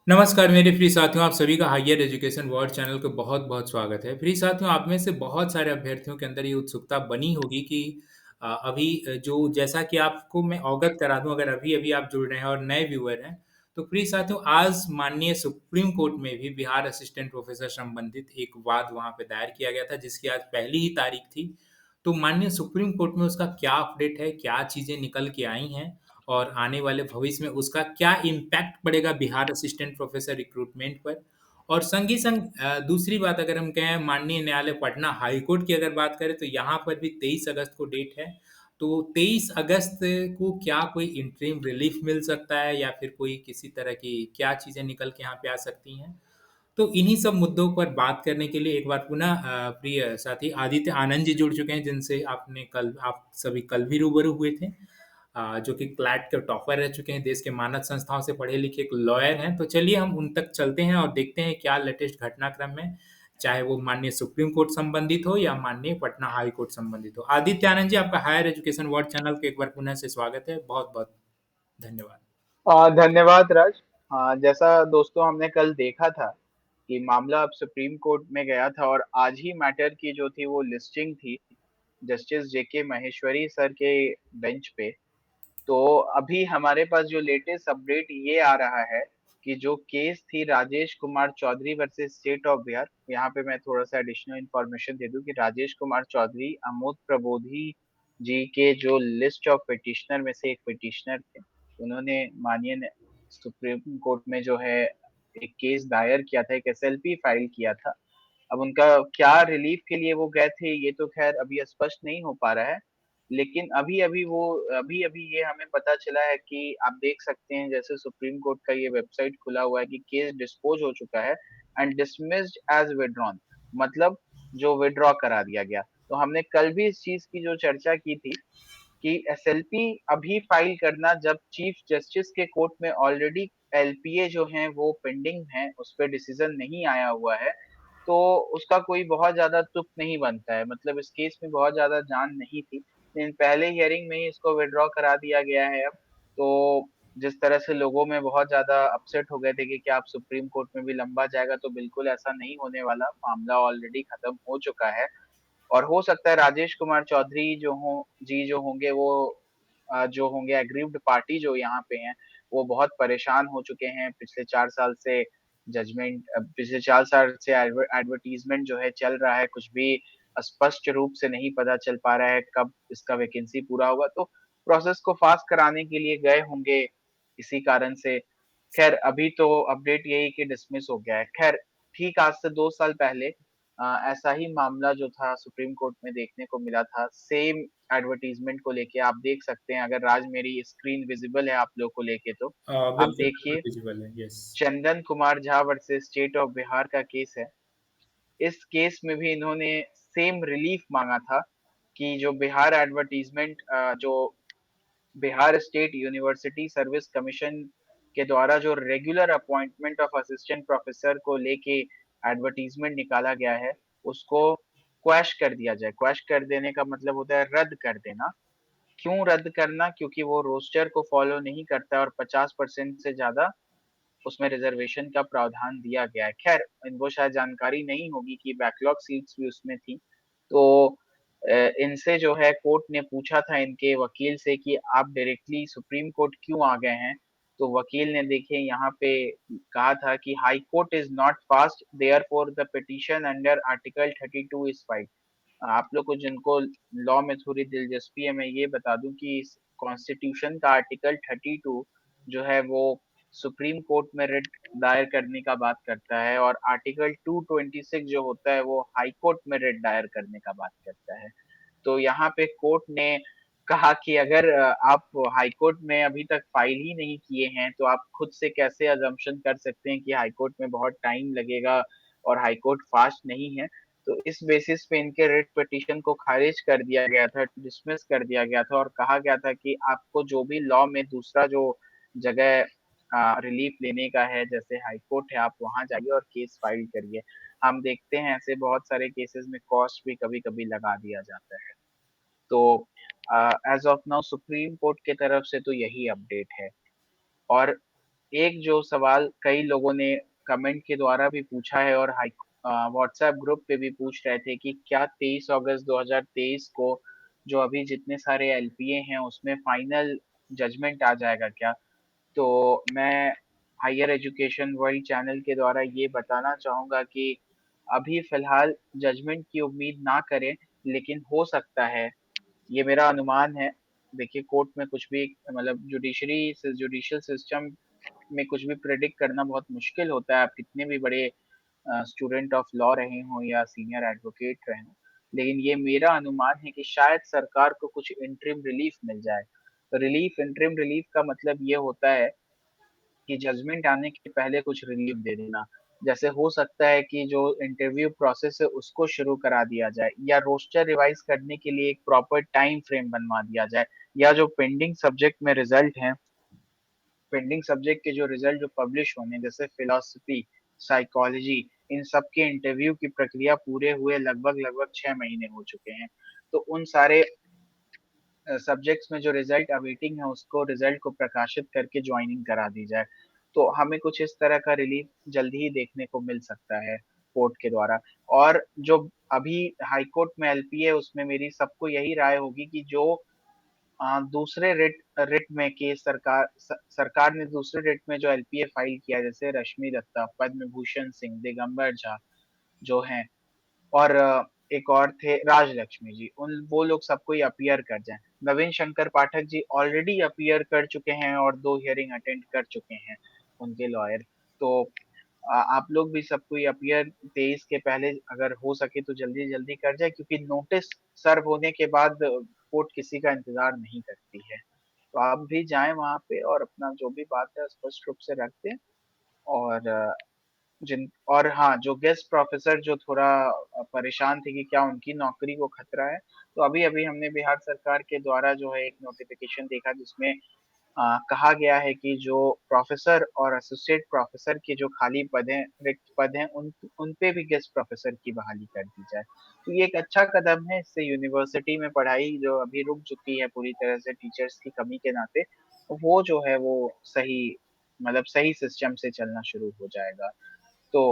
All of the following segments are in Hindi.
नमस्कार मेरे प्रिय साथियों, आप सभी का हायर एजुकेशन वर्ल्ड चैनल को बहुत-बहुत स्वागत है। प्रिय साथियों, आप में से बहुत सारे अभ्यर्थियों के अंदर ये उत्सुकता बनी होगी कि अभी जो जैसा कि आपको मैं अवगत करा दूँ अगर अभी-अभी आप जुड़ रहे हैं और नए व्यूअर हैं, तो प्रिय साथियों आज माननीय सुप्रीम कोर्ट में भी बिहार असिस्टेंट प्रोफेसर संबंधित एक वाद वहाँ पे दायर किया गया था जिसकी आज पहली ही तारीख थी। तो माननीय सुप्रीम कोर्ट में उसका क्या अपडेट है, क्या चीज़ें निकल के आई हैं और आने वाले भविष्य में उसका क्या इम्पैक्ट पड़ेगा बिहार असिस्टेंट प्रोफेसर रिक्रूटमेंट पर। और संग ही संग दूसरी बात अगर हम कहें माननीय न्यायालय पटना हाई कोर्ट की अगर बात करें तो यहाँ पर भी 23 अगस्त को डेट है। तो 23 अगस्त को क्या कोई इंटरिम रिलीफ मिल सकता है या फिर कोई किसी तरह की क्या चीज़ें निकल के यहाँ पे आ सकती हैं। तो इन्हीं सब मुद्दों पर बात करने के लिए एक बार पुनः प्रिय साथी आदित्य आनंद जी जुड़ चुके हैं जिनसे आपने कल आप सभी कल भी रूबरू हुए थे। जो कि क्लैट के टॉपर रह चुके हैं, देश के मानद संस्थाओं से पढ़े लिखे एक लॉयर हैं। तो चलिए हम उन तक चलते हैं और देखते हैं क्या लेटेस्ट घटनाक्रम है, चाहे वो माननीय सुप्रीम कोर्ट संबंधित हो या माननीय पटना हाई कोर्ट संबंधित हो। आदित्य आनंद जी, आपका हायर एजुकेशन वर्ल्ड चैनल को एक बार पुनः से स्वागत है। बहुत-बहुत धन्यवाद। धन्यवाद राज। जैसा दोस्तों हमने कल देखा था कि मामला अब सुप्रीम कोर्ट में गया था और आज ही मैटर की जो थी वो लिस्टिंग थी जस्टिस जेके महेश्वरी सर के बेंच पे। तो अभी हमारे पास जो लेटेस्ट अपडेट ये आ रहा है कि जो केस थी Rajesh Kumar Chaudhary versus state of Bihar, यहाँ पे मैं थोड़ा सा एडिशनल इंफॉर्मेशन दे दूं कि राजेश कुमार चौधरी अमोद प्रबोधी जी के जो लिस्ट ऑफ पिटिशनर में से एक पिटिशनर थे। उन्होंने माननीय सुप्रीम कोर्ट में जो है एक केस दायर किया था, एक एसएलपी फाइल किया था। अब उनका क्या रिलीफ के लिए वो गए थे ये तो खैर अभी स्पष्ट नहीं हो पा रहा है, लेकिन अभी अभी ये हमें पता चला है कि आप देख सकते हैं जैसे सुप्रीम कोर्ट का ये वेबसाइट खुला हुआ है कि केस डिस्पोज हो चुका है एंड डिसमिस्ड एज विड्रॉन, मतलब जो विड्रॉ करा दिया गया। तो हमने कल भी इस चीज की जो चर्चा की थी कि एसएलपी अभी फाइल करना जब चीफ जस्टिस के कोर्ट में ऑलरेडी एलपीए जो है वो पेंडिंग है, उस पर डिसीजन नहीं आया हुआ है, तो उसका कोई बहुत ज्यादा तुक नहीं बनता है। मतलब इस केस में बहुत ज्यादा जान नहीं थी, लेकिन पहले हियरिंग में ही इसको विड्रॉ करा दिया गया है अब। तो जिस तरह से लोगों में बहुत ज्यादा अपसेट हो गए थे कि क्या आप सुप्रीम कोर्ट में भी लंबा जाएगा, तो बिल्कुल ऐसा नहीं होने वाला, मामला ऑलरेडी खत्म हो चुका है। और हो सकता है राजेश कुमार चौधरी जो होंगे वो जो होंगे एग्रीव्ड पार्टी जो यहाँ पे हैं, वो बहुत परेशान हो चुके हैं पिछले 4 साल से। पिछले 4 साल से एडवर्टीजमेंट जो है चल रहा है, कुछ भी स्पष्ट रूप से नहीं पता चल पा रहा है कब इसका वैकेंसी पूरा होगा, तो प्रोसेस को फास्ट कराने के लिए गए होंगे इसी कारण से। खैर अभी तो अपडेट यही कि डिसमिस हो गया है। खैर ठीक आज से 2 साल पहले ऐसा ही मामला जो था सुप्रीम कोर्ट में देखने को मिला था, सेम एडवर्टीजमेंट को लेके। आप देख सकते हैं, अगर राज मेरी स्क्रीन विजिबल है आप लोग को लेके, तो आप बिल्कुल, बिल्कुल देखिए विजिबल है। Yes. Chandan Kumar Jha versus state of Bihar का केस है। इस केस में भी इन्होंने सेम रिलीफ मांगा था कि जो बिहार एडवर्टीजमेंट जो Bihar state university service commission के द्वारा जो regular appointment of assistant professor को लेके एडवर्टीजमेंट निकाला गया है, उसको क्वैश कर दिया जाए। क्वैश कर देने का मतलब होता है रद्द कर देना। क्यों रद्द करना? क्योंकि वो रोस्टर को फॉलो नहीं करता और 50% से ज्यादा उसमें रिजर्वेशन का प्रावधान दिया गया है। खैर इनको शायद जानकारी नहीं होगी कि बैकलॉग सीट्स भी उसमें थी। तो इनसे जो है कोर्ट ने पूछा था इनके वकील से कि आप डायरेक्टली सुप्रीम कोर्ट क्यों आ गए हैं। तो वकील ने देखिए यहाँ पे कहा था कि high court is not fast therefore the petition under article 32 is filed. आप लोग को जिनको लॉ में थोड़ी दिलचस्पी है, मैं ये बता दूं कि कॉन्स्टिट्यूशन का आर्टिकल 32 जो है वो सुप्रीम कोर्ट में रिट दायर करने का बात करता है, और आर्टिकल 226 जो होता है वो हाई कोर्ट में रिट दायर करने का बात करता है। तो यहाँ पे कोर्ट ने कहा कि अगर आप हाई कोर्ट में अभी तक फाइल ही नहीं किए हैं, तो आप खुद से कैसे अजम्पशन कर सकते हैं कि हाई कोर्ट में बहुत टाइम लगेगा और हाई कोर्ट फास्ट नहीं है। तो इस बेसिस पे इनके रिट पिटीशन को खारिज कर दिया गया था, डिसमिस कर दिया गया था, और कहा गया था कि आपको जो भी लॉ में दूसरा जो जगह रिलीफ लेने का है, जैसे हाई कोर्ट है, आप वहां जाइए और केस फाइल करिए। हम देखते हैं ऐसे बहुत सारे केसेस में कॉस्ट भी कभी कभी लगा दिया जाता है। तो as of now Supreme Court के तरफ से तो यही अपडेट है। और एक जो सवाल कई लोगों ने कमेंट के द्वारा भी पूछा है और व्हाट्सएप ग्रुप पे भी पूछ रहे थे कि क्या 23 अगस्त 2023 को जो अभी जितने सारे एलपीए हैं उसमें फाइनल जजमेंट आ जाएगा क्या? तो मैं हायर एजुकेशन वर्ल्ड चैनल के द्वारा ये बताना चाहूँगा कि अभी फ़िलहाल जजमेंट की उम्मीद ना करें, लेकिन हो सकता है, ये मेरा अनुमान है। देखिए कोर्ट में कुछ भी मतलब जुडिशियल सिस्टम में कुछ भी प्रेडिक्ट करना बहुत मुश्किल होता है, आप कितने भी बड़े स्टूडेंट ऑफ लॉ रहे हों या सीनियर एडवोकेट रहे हों। लेकिन ये मेरा अनुमान है कि शायद सरकार को कुछ इंटरिम रिलीफ मिल जाए। तो इंटरिम रिलीफ का मतलब ये होता है कि जजमेंट आने के पहले कुछ रिलीफ दे देना। जैसे हो सकता है कि जो इंटरव्यू प्रोसेस है उसको शुरू करा दिया जाए या रोस्टर रिवाइज करने के लिए एक प्रॉपर टाइम फ्रेम बनवा दिया जाए या जो पेंडिंग सब्जेक्ट के जो रिजल्ट जो पब्लिश होने जैसे फिलॉसफी, साइकोलॉजी, इन सब के इंटरव्यू की प्रक्रिया पूरे हुए लगभग-लगभग 6 महीने हो चुके हैं। तो उन सारे सब्जेक्ट्स में जो रिजल्ट अवेटिंग है उसको रिजल्ट को प्रकाशित करके ज्वाइनिंग करा दी जाए। तो हमें कुछ इस तरह का रिलीफ जल्दी ही देखने को मिल सकता है कोर्ट के द्वारा। और जो अभी हाई कोर्ट में एलपी है उसमें मेरी सबको यही राय होगी कि जो दूसरे रिट रिट में केस सरकार ने दूसरे रिट में जो एलपीए फाइल किया जैसे रश्मि दत्ता, पद्म भूषण सिंह, दिगंबर झा जो हैं और एक और थे राजलक्ष्मी जी, उन वो लोग सब कोई अपीयर कर जाएँ। नवीन शंकर पाठक जी ऑलरेडी अपीयर कर चुके हैं और 2 हियरिंग अटेंड कर चुके हैं उनके लॉयर। तो आप लोग भी सब कोई अपीयर 23 के पहले अगर हो सके तो जल्दी-जल्दी कर जाएँ क्योंकि नोटिस सर्व होने के बाद कोर्ट किसी का इंतज़ार नहीं करती है। तो आप भी जाएँ वहाँ पे और अपना जो भी बात है स्पष्ट रूप से रख दें और जिन और हाँ, जो गेस्ट प्रोफ़ेसर जो थोड़ा परेशान थे कि क्या उनकी नौकरी को खतरा है, तो अभी-अभी हमने बिहार सरकार के द्वारा जो है एक नोटिफ़िकेशन देखा जिसमें कहा गया है कि जो प्रोफ़ेसर और एसोसिएट प्रोफ़ेसर के जो खाली रिक्त पद हैं, उन पे भी गेस्ट प्रोफ़ेसर की बहाली कर दी जाए। तो ये एक अच्छा कदम है, इससे यूनिवर्सिटी में पढ़ाई जो अभी रुक चुकी है पूरी तरह से टीचर्स की कमी के नाते, वो जो है वो सही मतलब सही सिस्टम से चलना शुरू हो जाएगा। तो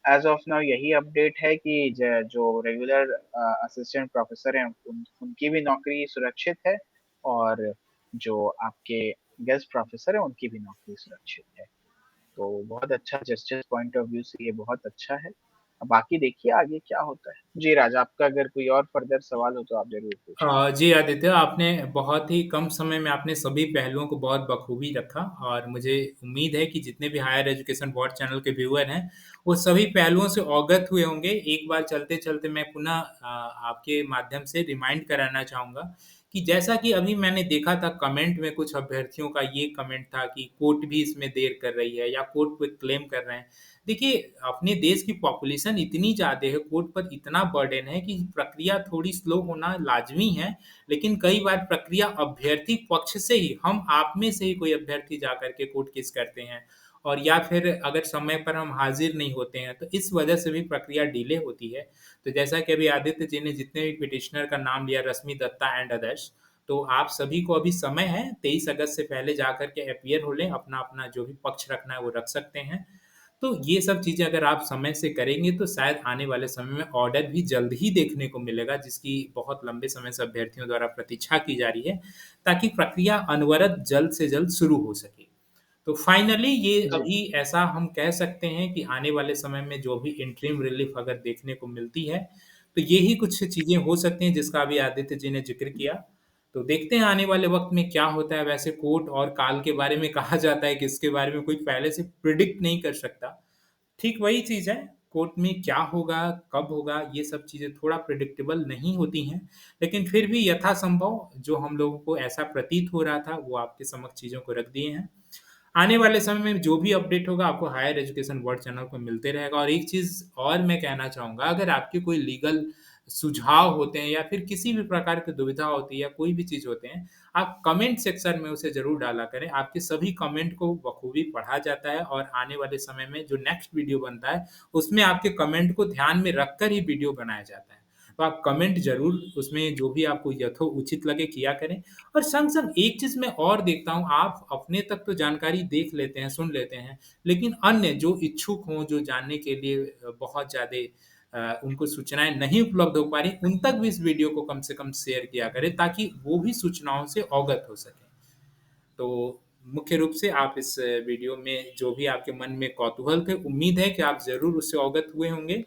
एज़ ऑफ नाउ यही अपडेट है कि जो रेगुलर असिस्टेंट प्रोफेसर हैं उनकी भी नौकरी सुरक्षित है और जो आपके गेस्ट प्रोफेसर हैं उनकी भी नौकरी सुरक्षित है। तो बहुत अच्छा जस्टिस पॉइंट ऑफ व्यू से ये बहुत अच्छा है। अब बाकी देखिए आगे क्या होता है। जी राज, आपका अगर कोई और फर्दर सवाल हो तो आप ज़रूर पूछें। जी आदित्य, आपने बहुत ही कम समय में आपने सभी पहलुओं को बहुत बखूबी रखा और मुझे उम्मीद है कि जितने भी हायर एजुकेशन बोर्ड चैनल के व्यूअर हैं, वो सभी पहलुओं से अवगत हुए होंगे। एक बार चलते-चलते मैं पुनः आपके माध्यम से रिमाइंड कराना चाहूँगा कि जैसा कि अभी मैंने देखा था कमेंट में कुछ अभ्यर्थियों का ये कमेंट था कि कोर्ट भी इसमें देर कर रही है या कोर्ट पे क्लेम कर रहे हैं। देखिए, अपने देश की पॉपुलेशन इतनी ज़्यादा है, कोर्ट पर इतना बर्डन है कि प्रक्रिया थोड़ी स्लो होना लाज़मी है, लेकिन कई बार प्रक्रिया अभ्यर्थी पक्ष से ही हम आप में से ही कोई अभ्यर्थी जा कर के कोर्ट केस करते हैं और या फिर अगर समय पर हम हाज़िर नहीं होते हैं, तो इस वजह से भी प्रक्रिया डिले होती है। तो जैसा कि अभी आदित्य जी ने जितने भी पिटिशनर का नाम लिया, रश्मि दत्ता एंड अदर्स, तो आप सभी को अभी समय है, 23 अगस्त से पहले जा कर के अपीयर हो लें, अपना-अपना जो भी पक्ष रखना है, वो रख सकते हैं। तो ये सब चीज़ें अगर आप समय से करेंगे तो शायद आने वाले समय में ऑर्डर भी जल्द ही देखने को मिलेगा, जिसकी बहुत लंबे समय से अभ्यर्थियों द्वारा प्रतीक्षा की जा रही है, ताकि प्रक्रिया अनवरत जल्द से जल्द शुरू हो सके। तो फाइनली ये जी, अभी ऐसा हम कह सकते हैं कि आने वाले समय में जो भी इंटरिम रिलीफ अगर देखने को मिलती है, तो ये ही कुछ चीज़ें हो सकती हैं जिसका अभी आदित्य जी ने ज़िक्र किया। तो देखते हैं आने वाले वक़्त में क्या होता है। वैसे कोर्ट और काल के बारे में कहा जाता है कि इसके बारे में कोई पहले से प्रिडिक्ट नहीं कर सकता। ठीक वही चीज़ है, कोर्ट में क्या होगा, कब होगा, ये सब चीज़ें थोड़ा प्रेडिक्टेबल नहीं होती हैं, लेकिन फिर भी यथासंभव जो हम लोगों को ऐसा प्रतीत हो रहा था, वो आपके समक्ष चीज़ों को रख दिए हैं। आने वाले समय में जो भी अपडेट होगा आपको हायर एजुकेशन वर्ल्ड चैनल पे मिलते रहेगा और एक चीज़ और मैं कहना चाहूँगा अगर आपके कोई लीगल सुझाव होते हैं या फिर किसी भी प्रकार की दुविधा होती है या कोई भी चीज़ होते हैं, आप कमेंट सेक्शन में उसे ज़रूर डाला करें। आपके सभी कमेंट को बखूबी पढ़ा जाता है और आने वाले समय में जो नेक्स्ट वीडियो बनता है, उसमें आपके कमेंट को ध्यान में रखकर ही वीडियो बनाया जाता है। तो आप कमेंट ज़रूर उसमें जो भी आपको यथोचित लगे किया करें। और संग-संग एक चीज़ मैं और देखता हूँ, आप अपने तक तो जानकारी देख लेते हैं, सुन लेते हैं, लेकिन अन्य जो इच्छुक हों, जो जानने के लिए बहुत ज़्यादा उनको सूचनाएँ नहीं उपलब्ध हो पा रही, उन तक भी इस वीडियो को कम से कम शेयर किया करें ताकि वो भी सूचनाओं से अवगत हो सकें। तो मुख्य रूप से आप इस वीडियो में जो भी आपके मन में कौतूहल थे, उम्मीद है कि आप ज़रूर उससे अवगत हुए होंगे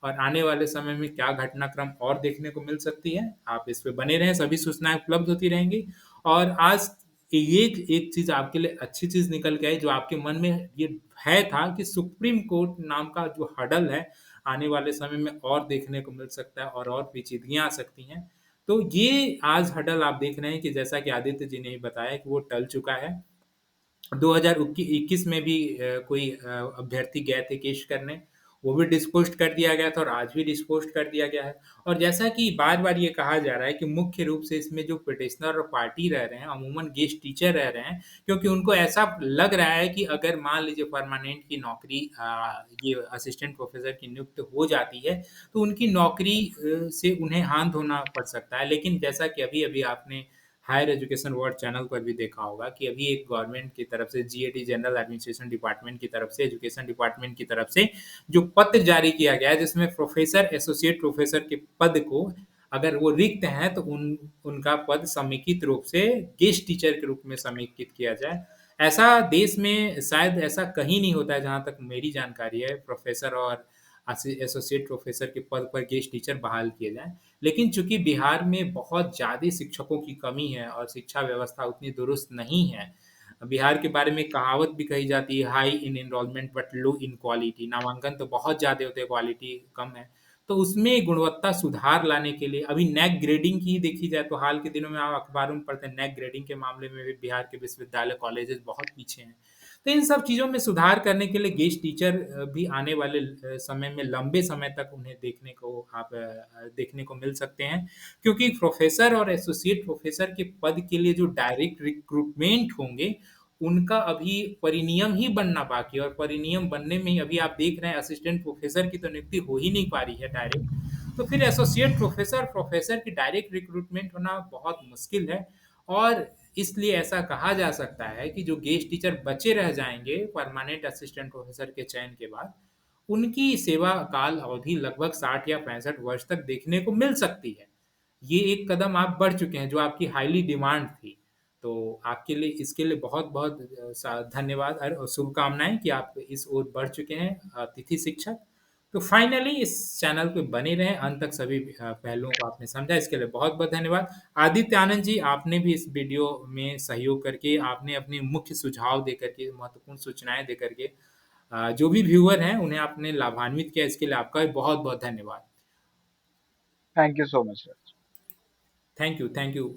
और आने वाले समय में क्या घटनाक्रम और देखने को मिल सकती है, आप इस पे बने रहें, सभी सूचनाएँ उपलब्ध होती रहेंगी। और आज ये एक चीज़ आपके लिए अच्छी चीज़ निकल के आई, जो आपके मन में ये भय था कि सुप्रीम कोर्ट नाम का जो हडल है, आने वाले समय में और देखने को मिल सकता है और पेचीदगियाँ आ सकती हैं। तो ये आज हडल आप देख रहे हैं कि जैसा कि आदित्य जी ने भी बताया कि वो टल चुका है। 2021 में भी कोई अभ्यर्थी गए थे केस करने, वो भी डिस्पोज़्ड कर दिया गया था और आज भी डिस्पोज़्ड कर दिया गया है। और जैसा कि बार-बार ये कहा जा रहा है कि मुख्य रूप से इसमें जो पिटिशनर और पार्टी रह रहे हैं, अमूमन गेस्ट टीचर रह रहे हैं, क्योंकि उनको ऐसा लग रहा है कि अगर मान लीजिए परमानेंट की नौकरी ये असिस्टेंट प्रोफ़ेसर की नियुक्त हो जाती है, तो उनकी नौकरी से उन्हें हाथ धोना पड़ सकता है। लेकिन जैसा कि अभी-अभी आपने हायर एजुकेशन वर्ल्ड चैनल पर भी देखा होगा कि अभी एक गवर्नमेंट की तरफ से जीएडी जनरल एडमिनिस्ट्रेशन डिपार्टमेंट की तरफ से एजुकेशन डिपार्टमेंट की तरफ से जो पत्र जारी किया गया है जिसमें प्रोफेसर एसोसिएट प्रोफेसर के पद को अगर वो रिक्त हैं तो उनका पद समेकित रूप से गेस्ट टीचर के रूप में समेकित किया जाए। ऐसा देश में शायद ऐसा कहीं नहीं होता है जहाँ तक मेरी जानकारी है, प्रोफेसर और एसोसिएट प्रोफेसर के पद पर गेस्ट टीचर बहाल किए जाएँ। लेकिन चूँकि बिहार में बहुत ज़्यादा शिक्षकों की कमी है और शिक्षा व्यवस्था उतनी दुरुस्त नहीं है, बिहार के बारे में कहावत भी कही जाती है, high in enrolment but low in quality, नामांकन तो बहुत ज़्यादा होते हैं, क्वालिटी कम है। तो उसमें गुणवत्ता सुधार लाने के लिए अभी नैक ग्रेडिंग की ही देखी जाए तो हाल के दिनों में आप अखबारों में पढ़ते हैं, नैक ग्रेडिंग के मामले में भी बिहार के विश्वविद्यालय, कॉलेजेस बहुत पीछे हैं। तो इन सब चीज़ों में सुधार करने के लिए गेस्ट टीचर भी आने वाले समय में लंबे समय तक उन्हें देखने को मिल सकते हैं, क्योंकि प्रोफ़ेसर और एसोसिएट प्रोफ़ेसर के पद के लिए जो डायरेक्ट रिक्रूटमेंट होंगे, उनका अभी परिनियम ही बनना बाकी है और परिनियम बनने में ही अभी आप देख रहे हैं असिस्टेंट प्रोफ़ेसर की तो नियुक्ति हो ही नहीं पा रही है डायरेक्ट। तो फिर एसोसिएट प्रोफ़ेसर, प्रोफ़ेसर की डायरेक्ट रिक्रूटमेंट होना बहुत मुश्किल है और इसलिए ऐसा कहा जा सकता है कि जो गेस्ट टीचर बचे रह जाएँगे परमानेंट असिस्टेंट प्रोफ़ेसर के चयन के बाद, उनकी सेवा काल अवधि लगभग 60 या 65 वर्ष तक देखने को मिल सकती है। ये एक कदम आप बढ़ चुके हैं जो आपकी हाइली डिमांड थी। तो आपके लिए इसके लिए बहुत-बहुत सा धन्यवाद और शुभकामनाएँ कि आप इस ओर बढ़ चुके हैं अतिथि शिक्षक। तो फाइनली इस चैनल पे बने रहें, अंत तक सभी पहलुओं को आपने समझा, इसके लिए बहुत-बहुत धन्यवाद। आदित्य आनंद जी, आपने भी इस वीडियो में सहयोग करके, आपने अपने मुख्य सुझाव देकर के, महत्वपूर्ण सूचनाएँ देकर के जो भी व्यूअर हैं, उन्हें आपने लाभान्वित किया, इसके लिए आपका भी बहुत-बहुत धन्यवाद। Thank you so much. Thank you, thank you.